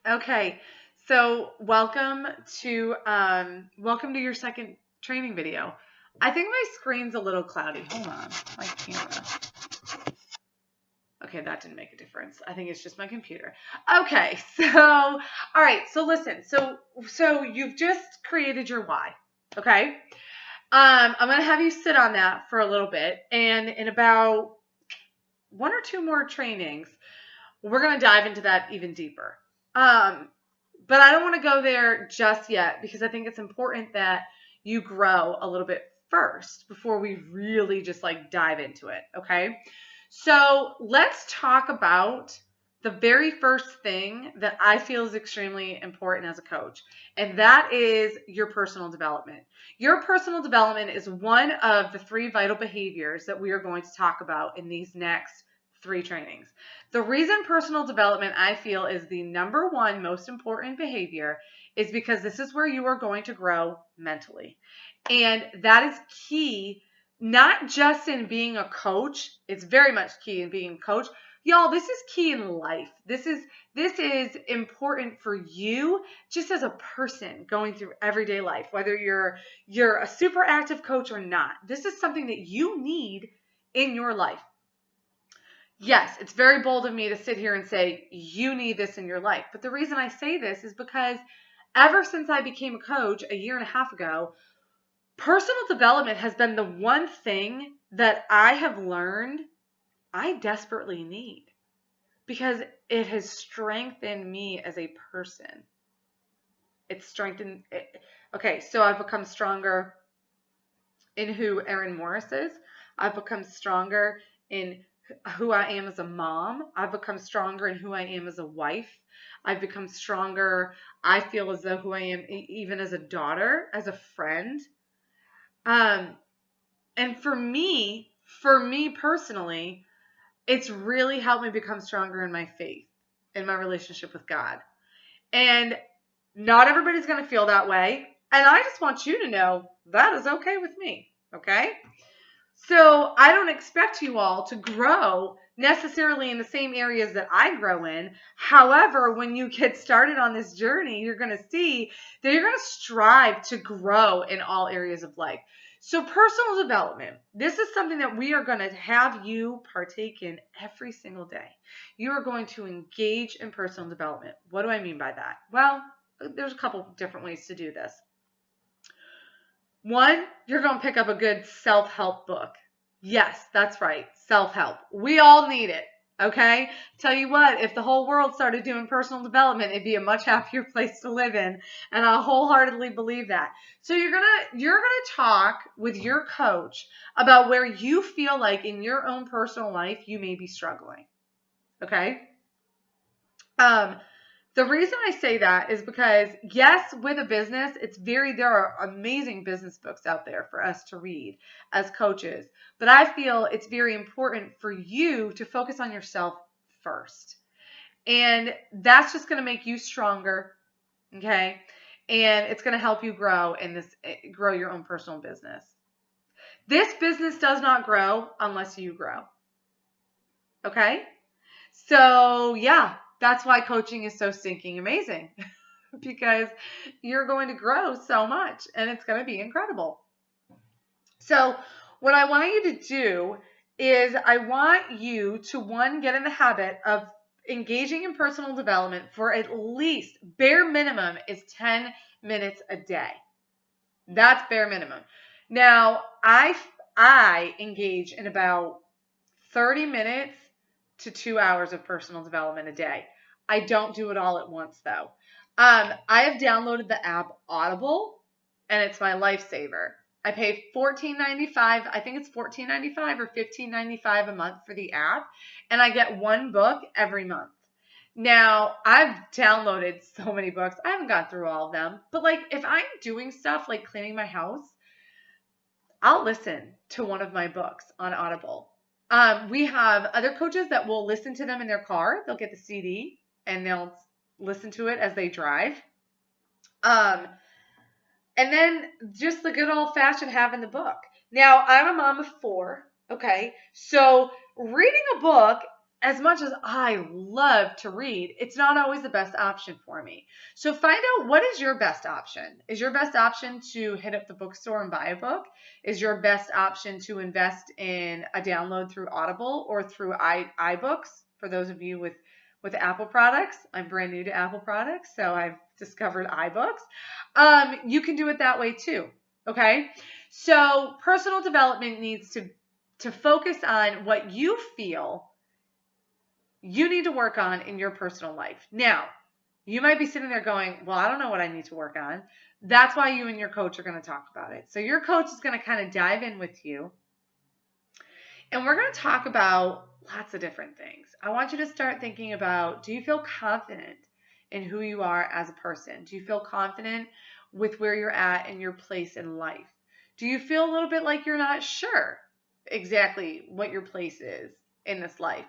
Okay, so welcome to your second training video. I think my screen's a little cloudy. Hold on, my camera. Okay, that didn't make a difference. I think it's just my computer. Okay, all right, so listen. So you've just created your why. Okay, I'm gonna have you sit on that for a little bit, and in about one or two more trainings, we're gonna dive into that even deeper. But I don't want to go there just yet because I think it's important that you grow a little bit first before we really just like dive into it. Okay. So let's talk about the very first thing that I feel is extremely important as a coach, and that is your personal development. Your personal development is one of the three vital behaviors that we are going to talk about in these next three trainings. The reason personal development, I feel, is the number one most important behavior is because this is where you are going to grow mentally. And that is key, not just in being a coach. It's very much key in being a coach. Y'all, this is key in life. This is important for you just as a person going through everyday life, whether you're a super active coach or not. This is something that you need in your life. Yes, it's very bold of me to sit here and say, you need this in your life. But the reason I say this is because ever since I became a coach a year and a half ago, personal development has been the one thing that I have learned I desperately need because it has strengthened me as a person. It's strengthened. Okay, so I've become stronger in who Erin Morris is. I've become stronger in who I am as a mom. I've become stronger in who I am as a wife. I've become stronger, I feel, as though who I am even as a daughter, as a friend. And for me personally, it's really helped me become stronger in my faith, in my relationship with God. And not everybody's going to feel that way. And I just want you to know that is okay with me. Okay? So I don't expect you all to grow necessarily in the same areas that I grow in. However, when you get started on this journey, you're going to see that you're going to strive to grow in all areas of life. So personal development, this is something that we are going to have you partake in every single day. You are going to engage in personal development. What do I mean by that? Well, there's a couple different ways to do this. One, you're going to pick up a good self-help book. Yes, that's right. Self-help. We all need it. Okay? Tell you what, if the whole world started doing personal development, it'd be a much happier place to live in. And I wholeheartedly believe that. So you're gonna talk with your coach about where you feel like in your own personal life you may be struggling. Okay? The reason I say that is because, yes, with a business, there are amazing business books out there for us to read as coaches. But I feel it's very important for you to focus on yourself first. And that's just going to make you stronger, okay? And it's going to help you grow your own personal business. This business does not grow unless you grow. Okay? So, yeah. That's why coaching is so stinking amazing because you're going to grow so much and it's going to be incredible. So what I want you to do is I want you to, one, get in the habit of engaging in personal development for at least, bare minimum is 10 minutes a day. That's bare minimum. Now, I engage in about 30 minutes to 2 hours of personal development a day. I don't do it all at once though. I have downloaded the app Audible and it's my lifesaver. I pay $14.95. I think it's $14.95 or $15.95 a month for the app. And I get one book every month. Now, I've downloaded so many books. I haven't gone through all of them. But like if I'm doing stuff like cleaning my house, I'll listen to one of my books on Audible. We have other coaches that will listen to them in their car. They'll get the CD and they'll listen to it as they drive. And then just the good old fashioned having the book. Now, I'm a mom of 4. Okay. So reading a book as much as I love to read, it's not always the best option for me. So find out, what is your best option? Is your best option to hit up the bookstore and buy a book? Is your best option to invest in a download through Audible or through iBooks? For those of you with Apple products, I'm brand new to Apple products, so I've discovered iBooks. You can do it that way too. Okay, so personal development needs to focus on what you feel you need to work on in your personal life. Now, you might be sitting there going, well, I don't know what I need to work on. That's why you and your coach are going to talk about it. So your coach is going to kind of dive in with you. And we're going to talk about lots of different things. I want you to start thinking about, do you feel confident in who you are as a person? Do you feel confident with where you're at in your place in life? Do you feel a little bit like you're not sure exactly what your place is in this life?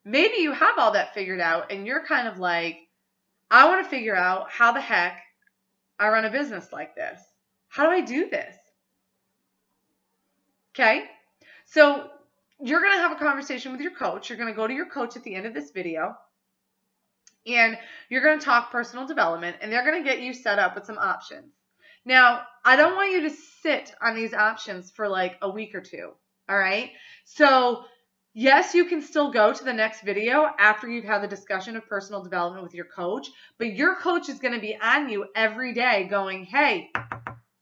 Maybe you have all that figured out and you're kind of like, I want to figure out how the heck I run a business like this. How do I do this? Okay, so you're going to have a conversation with your coach. You're going to go to your coach at the end of this video and you're going to talk personal development, and they're going to get you set up with some options. Now, I don't want you to sit on these options for like a week or two. All right. So yes, you can still go to the next video after you've had the discussion of personal development with your coach, but your coach is going to be on you every day going, hey, did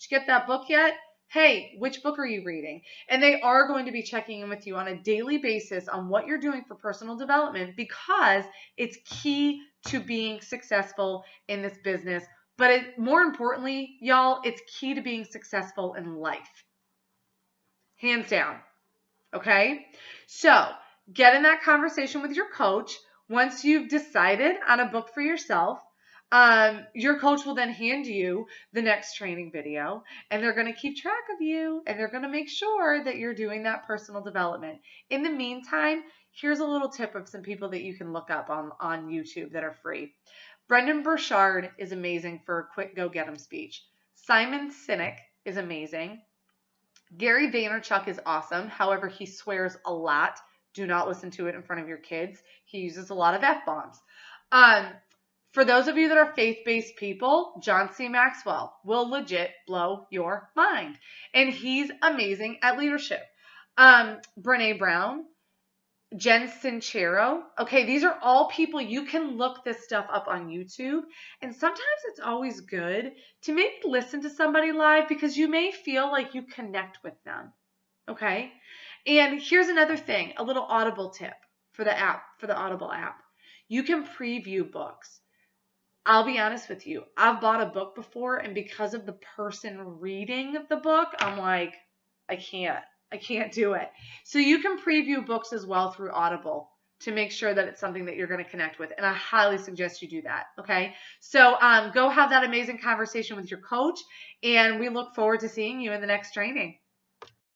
you get that book yet? Hey, which book are you reading? And they are going to be checking in with you on a daily basis on what you're doing for personal development, because it's key to being successful in this business. But more importantly, y'all, it's key to being successful in life. Hands down. Okay? So get in that conversation with your coach. Once you've decided on a book for yourself, your coach will then hand you the next training video, and they're going to keep track of you, and they're going to make sure that you're doing that personal development. In the meantime, here's a little tip of some people that you can look up on YouTube that are free. Brendon Burchard is amazing for a quick go-get-'em speech. Simon Sinek is amazing. Gary Vaynerchuk is awesome. However, he swears a lot. Do not listen to it in front of your kids. He uses a lot of F-bombs. For those of you that are faith-based people, John C. Maxwell will legit blow your mind. And he's amazing at leadership. Brené Brown, Jen Sincero. Okay, these are all people, you can look this stuff up on YouTube. And sometimes it's always good to maybe listen to somebody live, because you may feel like you connect with them. Okay? And here's another thing, a little Audible tip for the app, for the Audible app. You can preview books. I'll be honest with you. I've bought a book before, and because of the person reading the book, I'm like, I can't do it. So you can preview books as well through Audible to make sure that it's something that you're going to connect with. And I highly suggest you do that. Okay. So go have that amazing conversation with your coach, and we look forward to seeing you in the next training.